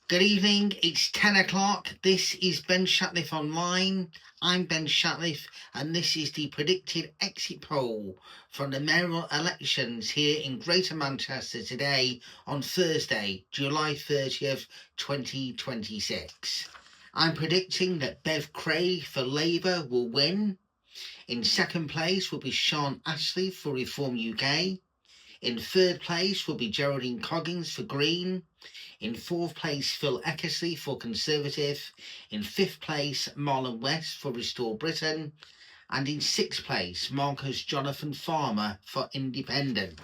Good evening, it's 10 o'clock. This is Ben Shatliff Online. I'm Ben Shatliff, and this is the predicted exit poll from the mayoral elections here in Greater Manchester today on Thursday, July 30th, 2026. I'm predicting that Bev Craig for Labour will win. In second place will be Sean Ashley for Reform UK. In third place will be Geraldine Coggins for Green. In fourth place, Phil Eckersley for Conservative. In fifth place, Marlon West for Restore Britain. And in sixth place, Marcus Jonathan Farmer for Independent.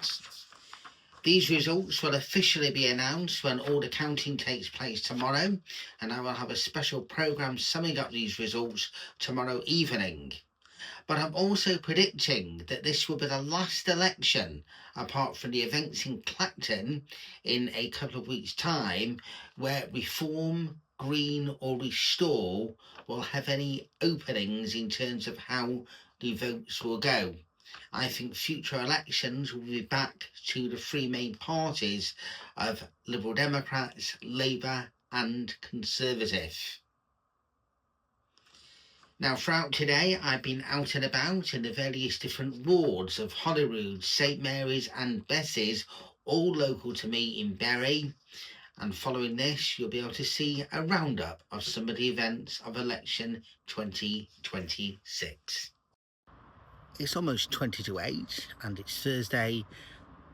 These results will officially be announced when all the counting takes place tomorrow, and I will have a special programme summing up these results tomorrow evening. But I'm also predicting that this will be the last election, apart from the events in Clacton in a couple of weeks' time, where Reform, Green or Restore will have any openings in terms of how the votes will go. I think future elections will be back to the three main parties of Liberal Democrats, Labour and Conservative. Now, throughout today, I've been out and about in the various different wards of Holyrood, St Mary's and Bess's, all local to me in Bury. And following this, you'll be able to see a roundup of some of the events of election 2026. It's almost 20 to 8 and it's Thursday,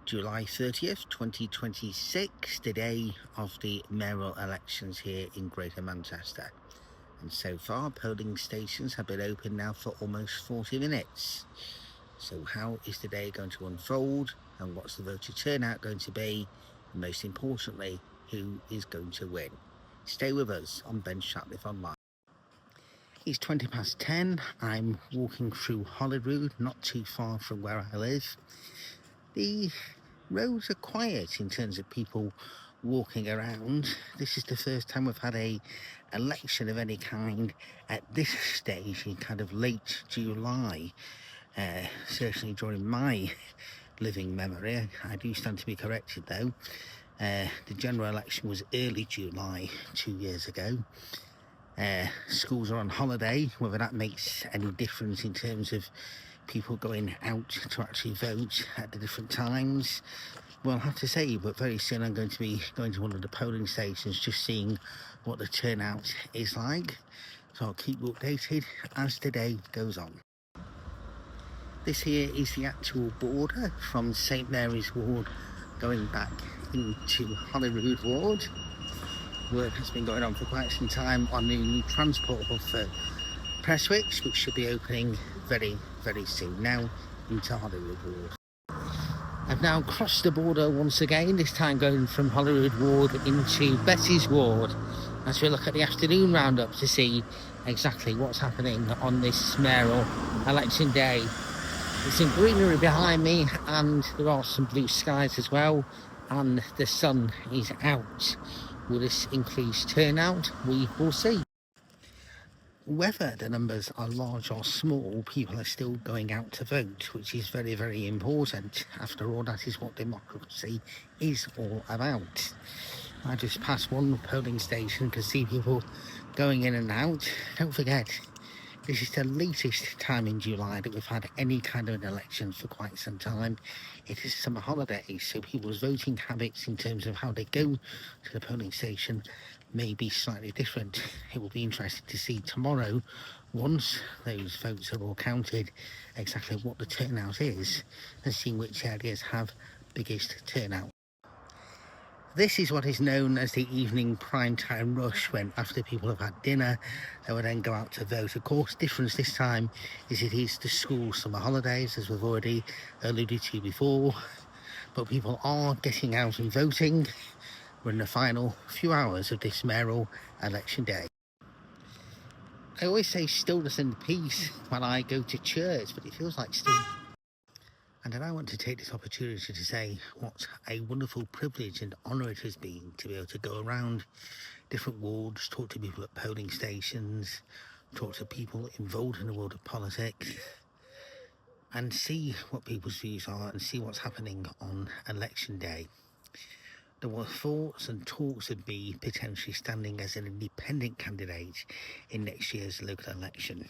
July 30th, 2026, the day of the mayoral elections here in Greater Manchester. And so far, polling stations have been open now for almost 40 minutes. So how is the day going to unfold, and what's the voter turnout going to be? And most importantly, who is going to win? Stay with us on Ben Shatliff Online. It's 20 past 10. I'm walking through Holyrood, not too far from where I live. The roads are quiet in terms of people walking around. This is the first time we've had a election of any kind at this stage in kind of late July, certainly during my living memory. I do stand to be corrected though. The general election was early July 2 years ago. Schools are on holiday. Whether that makes any difference in terms of people going out to actually vote at the different times, we'll have to see. But very soon I'm going to be going to one of the polling stations, just seeing what the turnout is like. So I'll keep you updated as the day goes on. This here is the actual border from St Mary's Ward going back into Holyrood Ward. Work has been going on for quite some time on the new transport hub for Prestwich, which should be opening very, very soon now into Holyrood Ward. I've now crossed the border once again, this time going from Holyrood Ward into Betty's Ward, as we look at the afternoon roundup to see exactly what's happening on this mayoral election day. There's some greenery behind me and there are some blue skies as well, and the sun is out. Will this increase turnout? We will see. Whether the numbers are large or small, people are still going out to vote, which is very, very important. After all, that is what democracy is all about. I just passed one polling station to see people going in and out. Don't forget, this is the latest time in July that we've had any kind of an election for quite some time. It is summer holidays, so people's voting habits in terms of how they go to the polling station may be slightly different. It will be interesting to see tomorrow, once those votes are all counted, exactly what the turnout is and see which areas have biggest turnout. This is what is known as the evening prime time rush, when after people have had dinner they will then go out to vote. Of course, difference this time is it is the school summer holidays, as we've already alluded to before, but people are getting out and voting. We're in the final few hours of this mayoral election day. I always say stillness and peace when I go to church, but it feels like still. And I want to take this opportunity to say what a wonderful privilege and honour it has been to be able to go around different wards, talk to people at polling stations, talk to people involved in the world of politics, and see what people's views are and see what's happening on election day. There were thoughts and talks of me potentially standing as an independent candidate in next year's local election.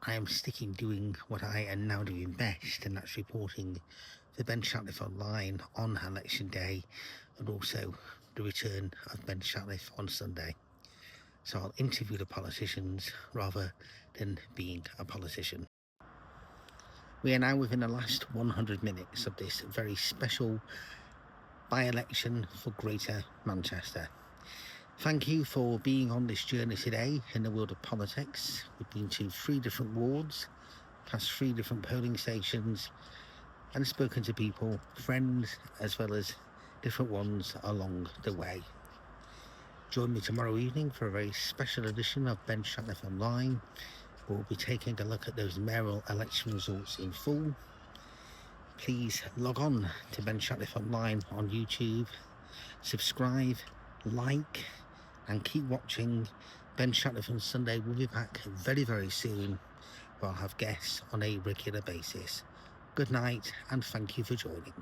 I am sticking doing what I am now doing best, and that's reporting for Ben Shatliff Online on election day, and also the return of Ben Shatliff on Sunday. So I'll interview the politicians rather than being a politician. We are now within the last 100 minutes of this very special by-election for Greater Manchester. Thank you for being on this journey today in the world of politics. We've been to 3 different wards, past 3 different polling stations, and spoken to people, friends, as well as different ones along the way. Join me tomorrow evening for a very special edition of Ben Shatliff Online. We'll be taking a look at those mayoral election results in full. Please log on to Ben Shatliff Online on YouTube, subscribe, like, and keep watching. Ben Shatliff on Sunday will be back very, very soon, where I'll have guests on a regular basis. Good night, and thank you for joining.